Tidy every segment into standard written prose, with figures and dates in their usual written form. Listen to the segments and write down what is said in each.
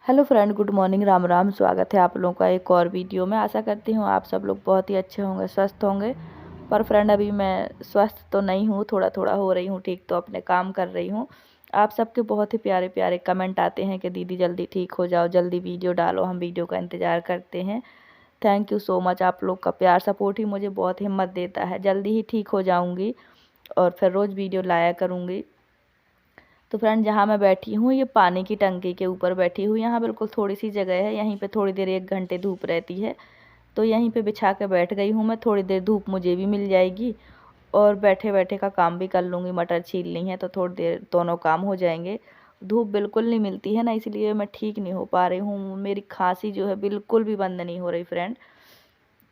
Hello friend, good morning, Ram Ram. स्वागत है आप लोगों का एक और वीडियो में। आशा करती हूँ आप सब लोग बहुत ही अच्छे होंगे, स्वस्थ होंगे। पर फ्रेंड, अभी मैं स्वस्थ तो नहीं हूँ, थोड़ा थोड़ा हो रही हूँ ठीक, तो अपने काम कर रही हूँ। आप सबके बहुत ही प्यारे प्यारे कमेंट आते हैं कि दीदी जल्दी ठीक हो जाओ, जल्दी वीडियो डालो, हम वीडियो का इंतज़ार करते हैं। Thank you so much. आप लोग का प्यार सपोर्ट ही मुझे बहुत हिम्मत देता है। जल्दी ही ठीक हो जाऊँगी और फिर रोज़ वीडियो लाया करूँगी। तो फ्रेंड, जहाँ मैं बैठी हूँ ये पानी की टंकी के ऊपर बैठी हूँ। यहाँ बिल्कुल थोड़ी सी जगह है, यहीं पे थोड़ी देर 1 घंटे धूप रहती है, तो यहीं पे बिछा के बैठ गई हूँ मैं। थोड़ी देर धूप मुझे भी मिल जाएगी और बैठे बैठे का काम भी कर लूँगी। मटर छीलनी है तो थोड़ी देर दोनों काम हो जाएंगे। धूप बिल्कुल नहीं मिलती है ना, इसलिए मैं ठीक नहीं हो पा रही हूँ। मेरी खांसी जो है बिल्कुल भी बंद नहीं हो रही फ्रेंड।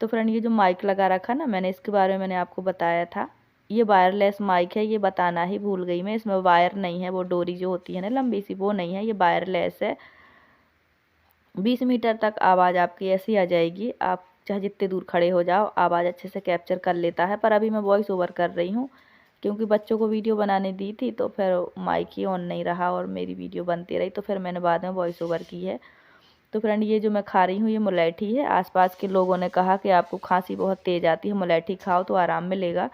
तो फ्रेंड, ये जो माइक लगा रखा ना मैंने, इसके बारे में मैंने आपको बताया था। ये वायरलेस माइक है, ये बताना ही भूल गई मैं। इसमें वायर नहीं है, वो डोरी जो होती है ना लंबी सी, वो नहीं है, ये वायरलेस है। 20 मीटर तक आवाज़ आपकी ऐसी आ जाएगी, आप चाहे जितने दूर खड़े हो जाओ, आवाज़ अच्छे से कैप्चर कर लेता है। पर अभी मैं वॉइस ओवर कर रही हूँ क्योंकि बच्चों को वीडियो बनाने दी थी, तो फिर माइक ही ऑन नहीं रहा और मेरी वीडियो बनती रही, तो फिर मैंने बाद में वॉइस ओवर की है। तो फ्रेंड, ये जो मैं खा रही हूँ ये मुलैठी है। आसपास के लोगों ने कहा कि आपको खांसी बहुत तेज़ आती है, मुलैठी खाओ तो आराम मिलेगा।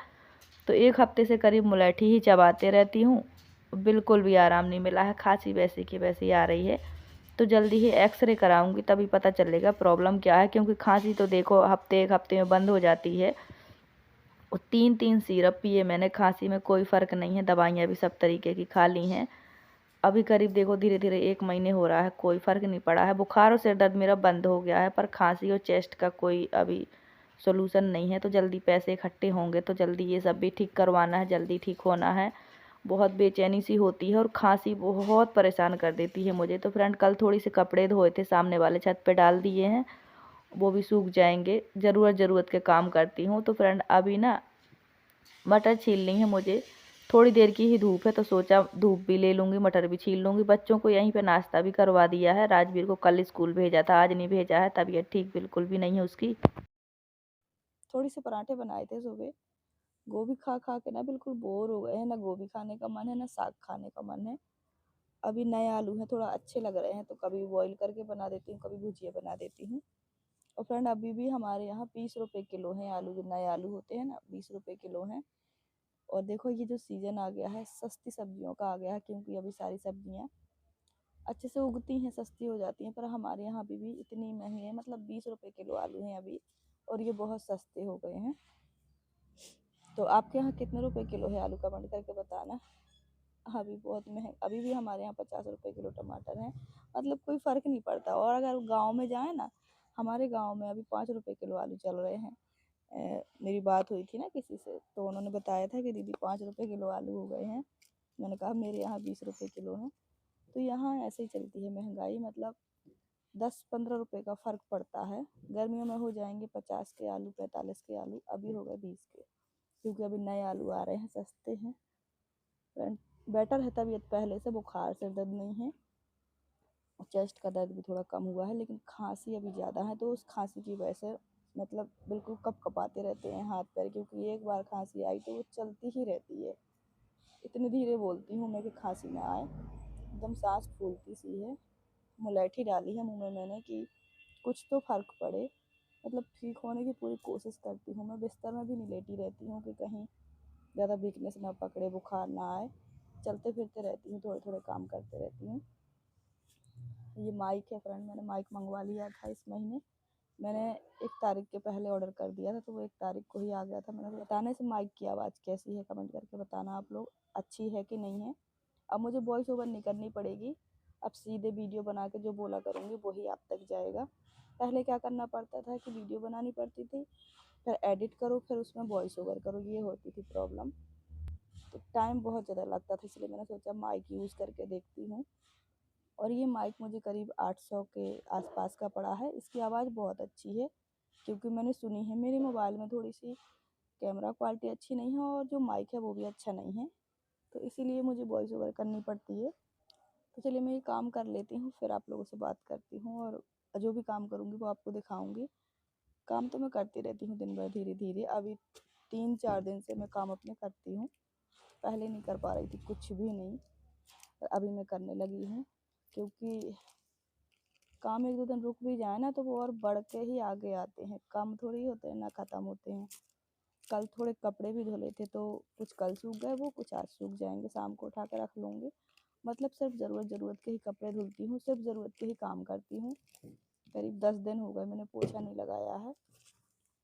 तो 1 हफ्ते से करीब मुलैठी ही चबाते रहती हूँ, बिल्कुल भी आराम नहीं मिला है। खांसी वैसी की वैसी आ रही है। तो जल्दी ही एक्सरे कराऊंगी, तभी पता चलेगा प्रॉब्लम क्या है, क्योंकि खांसी तो देखो हफ्ते 1 हफ्ते में बंद हो जाती है। और 3 3 सिरप पिए मैंने, खांसी में कोई फ़र्क नहीं है। दवाइयाँ भी सब तरीके की खा ली हैं। अभी करीब देखो धीरे धीरे 1 महीने हो रहा है, कोई फ़र्क नहीं पड़ा है। बुखार और सिर दर्द मेरा बंद हो गया है, पर खांसी और चेस्ट का कोई अभी सोल्यूशन नहीं है। तो जल्दी पैसे इकट्ठे होंगे तो जल्दी ये सब भी ठीक करवाना है, जल्दी ठीक होना है। बहुत बेचैनी सी होती है और खांसी बहुत परेशान कर देती है मुझे। तो फ्रेंड, कल थोड़ी से कपड़े धोए थे, सामने वाले छत पे डाल दिए हैं, वो भी सूख जाएंगे। ज़रूरत के काम करती हूँ। तो फ्रेंड, अभी ना मटर छीलनी है मुझे। थोड़ी देर की ही धूप है, तो सोचा धूप भी ले लूँगी, मटर भी छील लूँगी। बच्चों को यहीं पे नाश्ता भी करवा दिया है। राजवीर को कल स्कूल भेजा था, आज नहीं भेजा है, तबीयत ठीक बिल्कुल भी नहीं है उसकी। थोड़ी से पराठे बनाए थे सुबह। गोभी खा खा के ना बिल्कुल बोर हो गए हैं, ना गोभी खाने का मन है ना साग खाने का मन है। अभी नए आलू हैं, थोड़ा अच्छे लग रहे हैं, तो कभी बॉईल करके बना देती हूँ, कभी भुजिया बना देती हूँ। और फ्रेंड, अभी भी हमारे यहाँ 20 रुपये किलो हैं आलू। जो नए आलू होते हैं ना, 20 रुपये किलो हैं। और देखो ये जो सीज़न आ गया है सस्ती सब्जियों का आ गया है, क्योंकि अभी सारी सब्जियां अच्छे से उगती हैं, सस्ती हो जाती हैं। पर हमारे यहाँ अभी भी इतनी महंगी है, मतलब 20 रुपये किलो आलू हैं अभी, और ये बहुत सस्ते हो गए हैं। तो आपके यहाँ कितने रुपए किलो है आलू, कमेंट करके बताना। अभी बहुत महंग, अभी भी हमारे यहाँ 50 रुपये किलो टमाटर हैं। मतलब कोई फ़र्क नहीं पड़ता। और अगर गांव में जाए ना, हमारे गांव में अभी 5 रुपये किलो आलू चल रहे हैं। मेरी बात हुई थी ना किसी से, तो उन्होंने बताया था कि दीदी 5 रुपये किलो आलू हो गए हैं। मैंने कहा मेरे यहाँ 20 रुपये किलो हैं। तो यहाँ ऐसे ही चलती है महंगाई, मतलब 10 15 रुपए का फ़र्क पड़ता है। गर्मियों में हो जाएंगे 50 के आलू, 45 के आलू, अभी हो गए 20 के, क्योंकि अभी नए आलू आ रहे हैं, सस्ते हैं। बेटर है तबीयत पहले से, बुखार सिर दर्द नहीं है, चेस्ट का दर्द भी थोड़ा कम हुआ है, लेकिन खांसी अभी ज़्यादा है। तो उस खांसी की वजह से मतलब बिल्कुल कपकपाते रहते हैं हाथ पैर, क्योंकि एक बार खांसी आई तो वो चलती ही रहती है। इतनी धीरे बोलती हूँ मैं कि खांसी ना आए, एकदम सांस फूलती सी है। मुलैठी डाली है मुंह में मैंने कि कुछ तो फ़र्क पड़े, मतलब ठीक होने की पूरी कोशिश करती हूँ मैं। बिस्तर में भी नहीं लेटी रहती हूँ कि कहीं ज़्यादा वीकनेस ना पकड़े, बुखार ना आए। चलते फिरते रहती हूँ, थोड़े थोड़े काम करते रहती हूँ। ये माइक है फ्रेंड, मैंने माइक मंगवा लिया था इस महीने। मैंने 1 तारीख के पहले ऑर्डर कर दिया था, तो वो 1 तारीख को ही आ गया था। मैंने बताने से माइक की आवाज़ कैसी है कमेंट करके बताना आप लोग, अच्छी है कि नहीं है। अब मुझे वॉइस ओवर नहीं करनी पड़ेगी, अब सीधे वीडियो बना के जो बोला करूँगी वही आप तक जाएगा। पहले क्या करना पड़ता था कि वीडियो बनानी पड़ती थी, फिर एडिट करो, फिर उसमें वॉइस ओवर करो, ये होती थी प्रॉब्लम। तो टाइम बहुत ज़्यादा लगता था, इसलिए मैंने सोचा माइक यूज़ करके देखती हूँ। और ये माइक मुझे करीब 800 के आसपास का पड़ा है। इसकी आवाज़ बहुत अच्छी है, क्योंकि मैंने सुनी है। मेरे मोबाइल में थोड़ी सी कैमरा क्वालिटी अच्छी नहीं है, और जो माइक है वो भी अच्छा नहीं है, तो इसीलिए मुझे वॉइस ओवर करनी पड़ती है। तो चलिए मैं ये काम कर लेती हूँ, फिर आप लोगों से बात करती हूँ, और जो भी काम करूँगी वो आपको दिखाऊँगी। काम तो मैं करती रहती हूँ दिन भर धीरे धीरे। अभी 3 4 दिन से मैं काम अपने करती हूँ, पहले नहीं कर पा रही थी कुछ भी नहीं, पर अभी मैं करने लगी हूँ, क्योंकि काम 1-2 दिन रुक भी जाए ना तो वो और बढ़ के ही आगे आते हैं, काम थोड़ी होते हैं ना ख़त्म होते हैं। कल थोड़े कपड़े भी धुले थे तो कुछ कल सूख गए, वो कुछ आज सूख जाएंगे, शाम को उठा के रख लूँगी। मतलब सिर्फ ज़रूरत के ही कपड़े धुलती हूँ, सिर्फ ज़रूरत के ही काम करती हूँ। करीब 10 दिन हो गए मैंने पोछा नहीं लगाया है,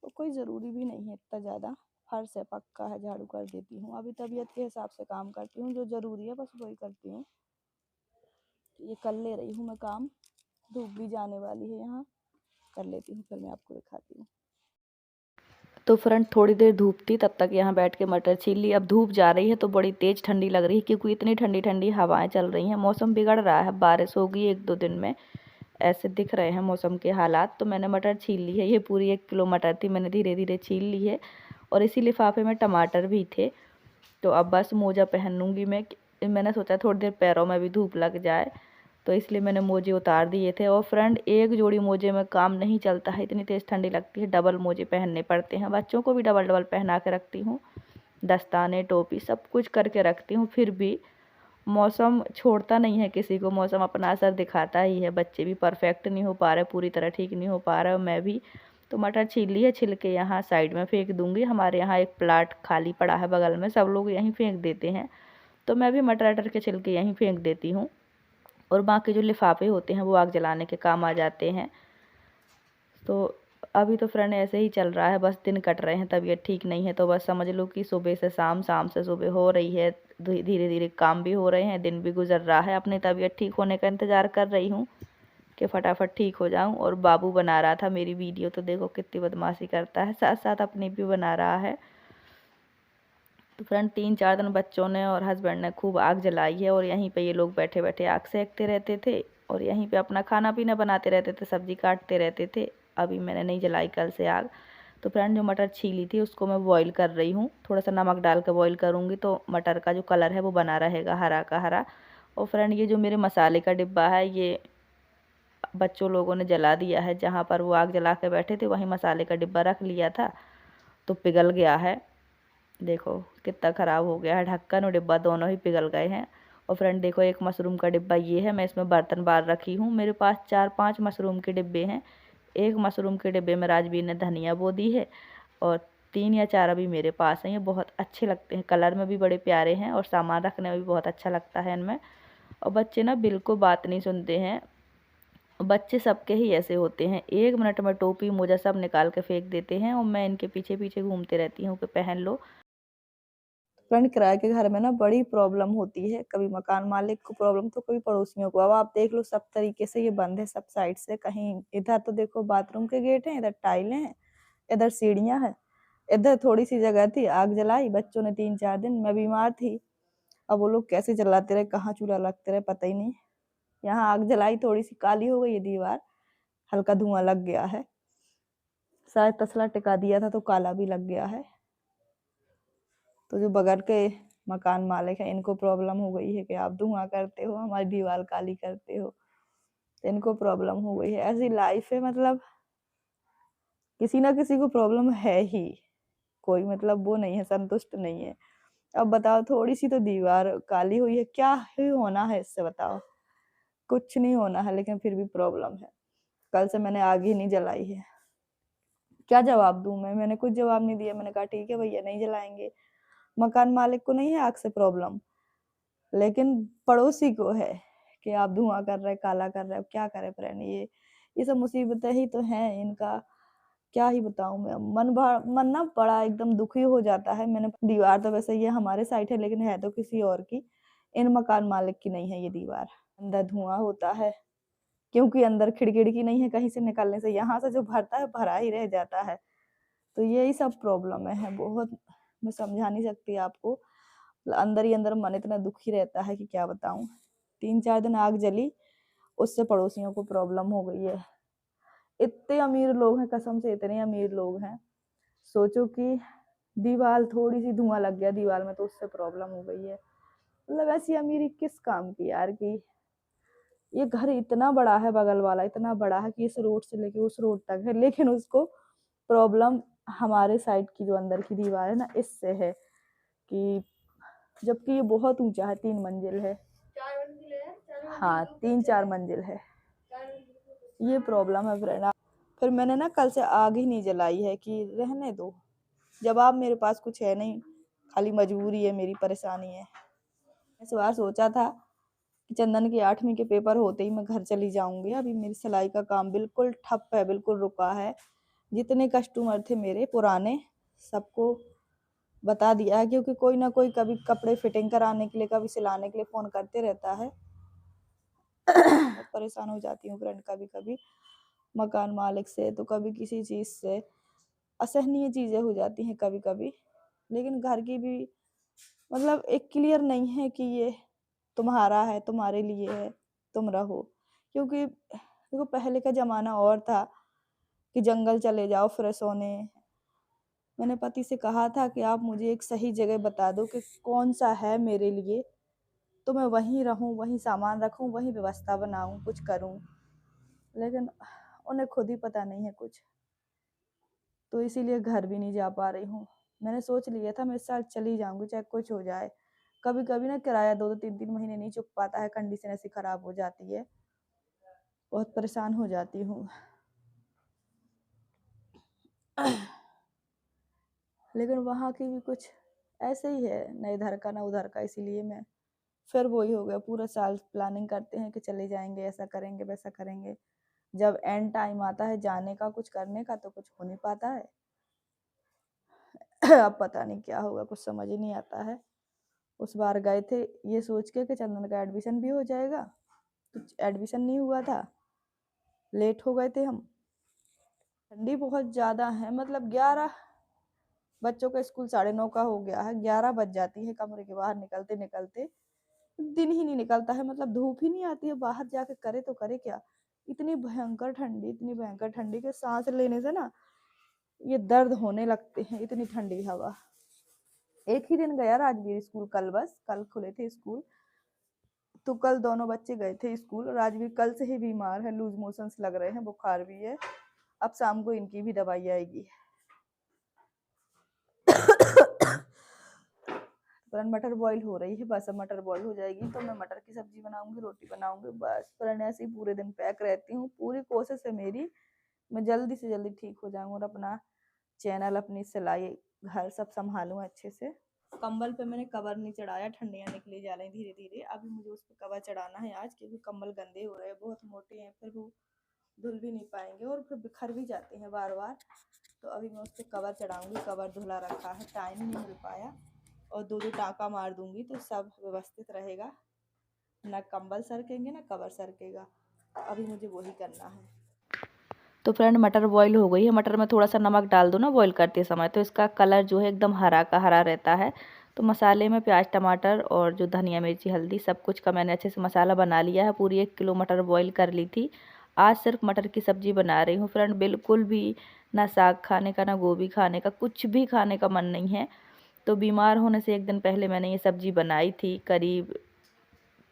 तो कोई ज़रूरी भी नहीं है इतना ज़्यादा। फर्श है पक्का है, झाड़ू कर देती हूँ। अभी तबीयत के हिसाब से काम करती हूँ, जो ज़रूरी है बस वही करती हूँ। ये कर ले रही हूँ मैं काम, धूप भी जाने वाली है यहाँ, कर लेती हूँ फिर मैं आपको दिखाती हूँ। तो फ्रेंड थोड़ी देर धूप थी, तब तक यहाँ बैठ के मटर छील ली। अब धूप जा रही है तो बड़ी तेज़ ठंडी लग रही है, क्योंकि इतनी ठंडी ठंडी हवाएं चल रही हैं। मौसम बिगड़ रहा है, बारिश होगी 1-2 दिन में, ऐसे दिख रहे हैं मौसम के हालात। तो मैंने मटर छील ली है, ये पूरी 1 किलो मटर थी, मैंने धीरे धीरे छील ली है। और इसी लिफाफे में टमाटर भी थे। तो अब बस मोजा पहन लूँगी मैं। मैंने सोचा थोड़ी देर पैरों में भी धूप लग जाए, तो इसलिए मैंने मोजे उतार दिए थे। और फ्रेंड एक जोड़ी मोजे में काम नहीं चलता है, इतनी तेज़ ठंडी लगती है, डबल मोजे पहनने पड़ते हैं। बच्चों को भी डबल डबल पहना के रखती हूँ, दस्ताने टोपी सब कुछ करके रखती हूँ, फिर भी मौसम छोड़ता नहीं है किसी को, मौसम अपना असर दिखाता ही है। बच्चे भी परफेक्ट नहीं हो पा रहे, पूरी तरह ठीक नहीं हो पा रहे, और मैं भी। तो मटर छील ली है, छिल के यहाँ साइड में फेंक दूँगी। हमारे यहाँ एक प्लाट खाली पड़ा है बगल में, सब लोग यहीं फेंक देते हैं, तो मैं भी मटर अटर के छिलके यहीं फेंक देती हूँ। और बाकी जो लिफाफे होते हैं वो आग जलाने के काम आ जाते हैं। तो अभी तो फ्रेंड ऐसे ही चल रहा है, बस दिन कट रहे हैं, तबीयत ठीक नहीं है, तो बस समझ लो कि सुबह से शाम, शाम से सुबह हो रही है। धीरे धीरे काम भी हो रहे हैं, दिन भी गुजर रहा है। अपनी तबीयत ठीक होने का इंतज़ार कर रही हूँ कि फटाफट ठीक हो जाऊँ। और बाबू बना रहा था मेरी वीडियो, तो देखो कितनी बदमाशी करता है, साथ साथ अपनी भी बना रहा है। तो फ्रेंड 3-4 दिन बच्चों ने और हस्बैंड ने खूब आग जलाई है, और यहीं पे ये लोग बैठे बैठे आग सेकते रहते थे, और यहीं पे अपना खाना पीना बनाते रहते थे, सब्जी काटते रहते थे। अभी मैंने नहीं जलाई कल से आग। तो फ्रेंड जो मटर छीली थी उसको मैं बॉईल कर रही हूँ, थोड़ा सा नमक डाल के बॉईल करूँगी तो मटर का जो कलर है वो बना रहेगा, हरा का हरा। और फ्रेंड ये जो मेरे मसाले का डिब्बा है, ये बच्चों लोगों ने जला दिया है। जहाँ पर वो आग जला के बैठे थे वहीं मसाले का डिब्बा रख लिया था, तो पिघल गया है। देखो कितना ख़राब हो गया है, ढक्कन और डिब्बा दोनों ही पिघल गए हैं। और फ्रेंड देखो एक मशरूम का डिब्बा ये है, मैं इसमें बर्तन बार रखी हूँ। मेरे पास 4-5 मशरूम के डिब्बे हैं। एक मशरूम के डिब्बे में राजवीर ने धनिया बो दी है, और 3 या 4 अभी मेरे पास हैं। ये बहुत अच्छे लगते हैं, कलर में भी बड़े प्यारे हैं, और सामान रखने में भी बहुत अच्छा लगता है इनमें। और बच्चे ना बिल्कुल बात नहीं सुनते हैं, बच्चे सबके ही ऐसे होते हैं, 1 मिनट में टोपी मोजा सब निकाल के फेंक देते हैं, और मैं इनके पीछे पीछे घूमते रहती हूँ कि पहन लो। फ्रेंड किराए के घर में ना बड़ी प्रॉब्लम होती है, कभी मकान मालिक को प्रॉब्लम तो कभी पड़ोसियों को। अब आप देख लो सब तरीके से ये बंद है, सब साइड से। कहीं इधर तो देखो बाथरूम के गेट हैं, इधर टाइलें हैं, इधर सीढ़ियां हैं, इधर थोड़ी सी जगह थी, आग जलाई बच्चों ने 3-4 दिन। मैं बीमार थी, अब वो लोग कैसे जलाते रहे, कहाँ चूल्हा लगते रहे पता ही नहीं। यहाँ आग जलाई, थोड़ी सी काली हो गई है दीवार, हल्का धुआं लग गया है, शायद तसला टिका दिया था तो काला भी लग गया है। तो जो बगल के मकान मालिक है इनको प्रॉब्लम हो गई है कि आप धुआं करते हो, हमारी दीवार काली करते हो, तो इनको प्रॉब्लम हो गई है। ऐसी लाइफ है, मतलब किसी ना किसी को प्रॉब्लम है ही, कोई मतलब वो नहीं है, संतुष्ट नहीं है। अब बताओ थोड़ी सी तो दीवार काली हुई है, क्या ही होना है इससे, बताओ कुछ नहीं होना है, लेकिन फिर भी प्रॉब्लम है। कल से मैंने आग ही नहीं जलाई है। क्या जवाब दूं मैंने कुछ जवाब नहीं दिया। मैंने कहा ठीक है भैया नहीं जलाएंगे। मकान मालिक को नहीं है आग से प्रॉब्लम, लेकिन पड़ोसी को है कि आप धुआं कर रहे, काला कर रहे हो, क्या करे फ्रेंड। ये सब मुसीबतें ही तो हैं इनका, क्या ही बताऊं मैं। मन ना बड़ा एकदम दुखी हो जाता है। मैंने दीवार तो वैसे ये हमारे साइड है, लेकिन है तो किसी और की, इन मकान मालिक की नहीं है ये दीवार। अंदर धुआं होता है, क्योंकि अंदर खिड़की नहीं है, कहीं से निकलने से यहाँ से जो भरता है भरा ही रह जाता है। तो यही सब प्रॉब्लम है बहुत, मैं समझा नहीं सकती आपको। अंदर ही अंदर मन इतना दुखी रहता है कि क्या बताऊं। 3-4 दिन आग जली, उससे पड़ोसियों को प्रॉब्लम हो गई है। इतने अमीर लोग हैं, कसम से इतने अमीर लोग हैं। सोचो कि दीवार थोड़ी सी धुआं लग गया दीवार में तो उससे प्रॉब्लम हो गई है। मतलब ऐसी अमीरी किस काम की यार। की ये घर इतना बड़ा है, बगल वाला इतना बड़ा है कि इस रोड से लेके उस रोड तक है, लेकिन उसको प्रॉब्लम हमारे साइड की जो अंदर की दीवार है ना इससे है, कि जबकि ये बहुत ऊंचा है, 3 मंजिल है। हाँ 3-4 मंजिल है। ये प्रॉब्लम है फ्रेंड। फिर मैंने ना कल से आग ही नहीं जलाई है कि रहने दो, जब आप मेरे पास कुछ है नहीं, खाली मजबूरी है, मेरी परेशानी है। इस बार सोचा था कि चंदन की 8वीं के पेपर होते ही मैं घर चली जाऊंगी। अभी मेरी सिलाई का काम बिल्कुल ठप है, बिल्कुल रुका है। जितने कस्टमर थे मेरे पुराने, सबको बता दिया है, क्योंकि कोई ना कोई कभी कपड़े फिटिंग कराने के लिए, कभी सिलाने के लिए फ़ोन करते रहता है। बहुत परेशान हो जाती हूँ फ्रेंड कभी कभी मकान मालिक से, तो कभी किसी चीज़ से। असहनीय चीज़ें हो जाती हैं कभी कभी। लेकिन घर की भी मतलब एक क्लियर नहीं है कि ये तुम्हारा है, तुम्हारे लिए है, तुम रहो। क्योंकि देखो पहले का ज़माना और था कि जंगल चले जाओ फ्रेश होने। मैंने पति से कहा था कि आप मुझे एक सही जगह बता दो कि कौन सा है मेरे लिए, तो मैं वहीं रहूं, वहीं सामान रखूं, वहीं व्यवस्था बनाऊं, कुछ करूं। लेकिन उन्हें खुद ही पता नहीं है कुछ, तो इसीलिए घर भी नहीं जा पा रही हूँ। मैंने सोच लिया था मैं इस साल चली जाऊंगी चाहे कुछ हो जाए। कभी कभी ना किराया 2-2 3-3 महीने नहीं चुक पाता है, कंडीशन ऐसी खराब हो जाती है, बहुत परेशान हो जाती हूँ। लेकिन वहाँ की भी कुछ ऐसे ही है, न इधर का न उधर का। इसीलिए मैं फिर वही हो गया, पूरा साल प्लानिंग करते हैं कि चले जाएंगे, ऐसा करेंगे वैसा करेंगे। जब एंड टाइम आता है जाने का, कुछ करने का, तो कुछ हो नहीं पाता है। अब पता नहीं क्या होगा, कुछ समझ ही नहीं आता है। उस बार गए थे ये सोच के कि चंदन का एडमिशन भी हो जाएगा, तो एडमिशन नहीं हुआ था, लेट हो गए थे हम। ठंडी बहुत ज़्यादा है, मतलब 11 बच्चों का स्कूल 9:30 का हो गया है, 11 बज जाती है कमरे के बाहर निकलते निकलते। दिन ही नहीं निकलता है, मतलब धूप ही नहीं आती है, बाहर जाके करे तो करे क्या। इतनी भयंकर ठंडी, इतनी भयंकर ठंडी के सांस लेने से ना ये दर्द होने लगते हैं, इतनी ठंडी हवा। एक ही दिन गया राजवीर स्कूल, कल बस, कल खुले थे स्कूल, तो कल दोनों बच्चे गए थे स्कूल। राजवीर कल से ही बीमार है, लूज मोशंस लग रहे हैं, बुखार भी है। अब शाम को इनकी भी दवाई आएगी। फ्रेंड मटर बॉईल हो रही है, बस अब मटर बॉईल हो जाएगी तो मैं मटर की सब्जी बनाऊंगी, रोटी बनाऊंगी, बस। फ्रेंड ऐसे ही पूरे दिन पैक रहती हूँ। पूरी कोशिश है मेरी मैं जल्दी से जल्दी ठीक हो जाऊँ और अपना चैनल, अपनी सिलाई, घर सब संभालूँ अच्छे से। कंबल पे मैंने कवर नहीं चढ़ाया, ठंडियाँ निकली जा रही धीरे धीरे। अभी मुझे उस पर कवर चढ़ाना है आज, क्योंकि कंबल गंदे हो रहे हैं, बहुत मोटे हैं, फिर वो धुल भी नहीं पाएंगे और फिर बिखर भी जाते हैं बार बार। तो अभी मैं उस पर कवर चढ़ाऊँगी। कवर धुला रखा है, टाइम नहीं मिल पाया, और 2-2 टाँका मार दूँगी तो सब व्यवस्थित रहेगा, ना कंबल सरकेंगे ना कवर सरकेगा। अभी मुझे वही करना है। तो फ्रेंड मटर बॉईल हो गई है। मटर में थोड़ा सा नमक डाल दो ना बॉईल करते समय, तो इसका कलर जो है एकदम हरा का हरा रहता है। तो मसाले में प्याज टमाटर और जो धनिया मिर्ची हल्दी सब कुछ का मैंने अच्छे से मसाला बना लिया है। पूरी 1 किलो मटर बॉईल कर ली थी। आज सिर्फ मटर की सब्जी बना रही हूँ फ्रेंड। बिल्कुल भी ना साग खाने का, ना गोभी खाने का, कुछ भी खाने का मन नहीं है। तो बीमार होने से 1 दिन पहले मैंने ये सब्जी बनाई थी, करीब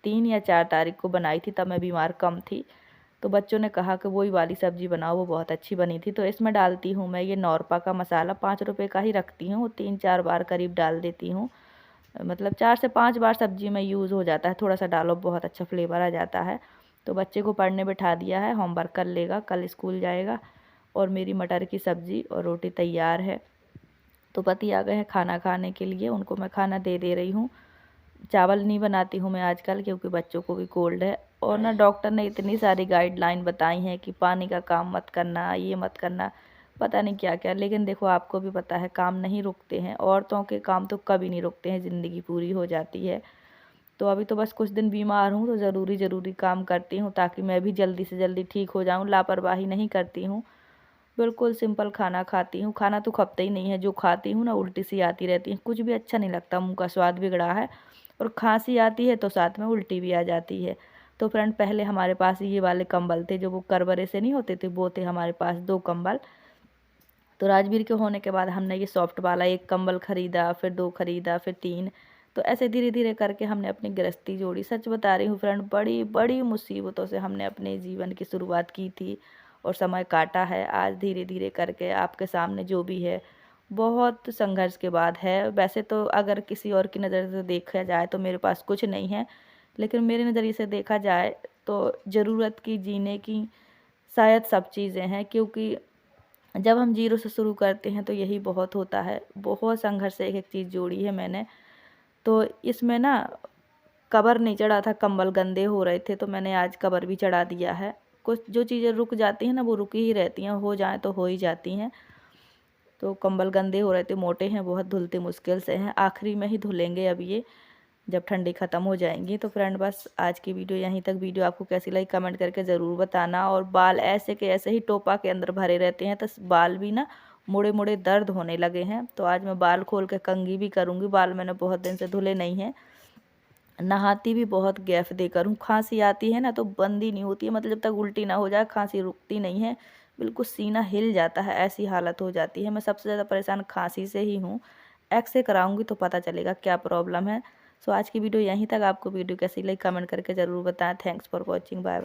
3 या 4 तारीख को बनाई थी, तब मैं बीमार कम थी। तो बच्चों ने कहा कि वही वाली सब्ज़ी बनाओ, वो बहुत अच्छी बनी थी। तो इसमें डालती हूँ मैं ये नौरपा का मसाला, 5 रुपए का ही रखती हूँ, 3-4 बार करीब डाल देती हूँ। मतलब 4 से 5 बार सब्ज़ी में यूज़ हो जाता है, थोड़ा सा डालो बहुत अच्छा फ्लेवर आ जाता है। तो बच्चे को पढ़ने बिठा दिया है, होमवर्क कर लेगा, कल स्कूल जाएगा। और मेरी मटर की सब्ज़ी और रोटी तैयार है। तो पति आ गए हैं खाना खाने के लिए, उनको मैं खाना दे दे रही हूँ। चावल नहीं बनाती हूँ मैं आजकल, क्योंकि बच्चों को भी कोल्ड है। और ना डॉक्टर ने इतनी सारी गाइडलाइन बताई हैं कि पानी का काम मत करना, ये मत करना, पता नहीं क्या क्या। लेकिन देखो आपको भी पता है काम नहीं रुकते हैं, औरतों के काम तो कभी नहीं रुकते हैं, ज़िंदगी पूरी हो जाती है। तो अभी तो बस कुछ दिन बीमार हूँ, तो ज़रूरी काम करती हूँ ताकि मैं भी जल्दी से जल्दी ठीक हो जाऊँ। लापरवाही नहीं करती हूँ, बिल्कुल सिंपल खाना खाती हूँ। खाना तो खपता ही नहीं है, जो खाती हूँ ना उल्टी सी आती रहती है, कुछ भी अच्छा नहीं लगता, मुँह का स्वाद बिगड़ा है। और खांसी आती है तो साथ में उल्टी भी आ जाती है। तो फ्रेंड पहले हमारे पास ये वाले कंबल थे, जो वो करवरे से नहीं होते थे, वो थे हमारे पास 2 कंबल। तो राजवीर के होने के बाद हमने ये सॉफ्ट वाला 1 कंबल ख़रीदा, फिर 2 ख़रीदा, फिर 3। तो ऐसे धीरे धीरे करके हमने अपनी गृहस्थी जोड़ी। सच बता रही हूँ फ्रेंड, बड़ी बड़ी मुसीबतों से हमने अपने जीवन की शुरुआत की थी और समय काटा है। आज धीरे धीरे करके आपके सामने जो भी है, बहुत संघर्ष के बाद है। वैसे तो अगर किसी और की नज़र से देखा जाए तो मेरे पास कुछ नहीं है, लेकिन मेरे नज़रिए से देखा जाए तो ज़रूरत की, जीने की शायद सब चीज़ें हैं, क्योंकि जब हम जीरो से शुरू करते हैं तो यही बहुत होता है। बहुत संघर्ष से एक-एक चीज़ जोड़ी है मैंने। तो इसमें ना कवर नहीं चढ़ा था, कंबल गंदे हो रहे थे, तो मैंने आज कवर भी चढ़ा दिया है। कुछ जो चीज़ें रुक जाती हैं ना वो रुकी ही रहती हैं, हो जाएँ तो हो ही जाती हैं। तो कंबल गंदे हो रहे थे, मोटे हैं बहुत, धुलते मुश्किल से हैं। आखिरी में ही धुलेंगे अब ये, जब ठंडी ख़त्म हो जाएंगी। तो फ्रेंड बस आज की वीडियो यहीं तक। वीडियो आपको कैसी लगी कमेंट करके ज़रूर बताना। और बाल ऐसे के ऐसे ही टोपा के अंदर भरे रहते हैं, तो बाल भी ना मुड़े मुड़े दर्द होने लगे हैं। तो आज मैं बाल खोल के कंघी भी करूँगी। बाल मैंने बहुत दिन से धुले नहीं हैं। नहाती भी बहुत गैप देकर हूँ। खांसी आती है ना तो बंद ही नहीं होती है, मतलब जब तक उल्टी ना हो जाए खांसी रुकती नहीं है। बिल्कुल सीना हिल जाता है, ऐसी हालत हो जाती है। मैं सबसे ज़्यादा परेशान खांसी से ही हूँ। एक्स-रे कराऊंगी तो पता चलेगा क्या प्रॉब्लम है। सो आज की वीडियो यहीं तक। आपको वीडियो कैसी लगी कमेंट करके ज़रूर बताएं। Thanks for watching. Bye bye.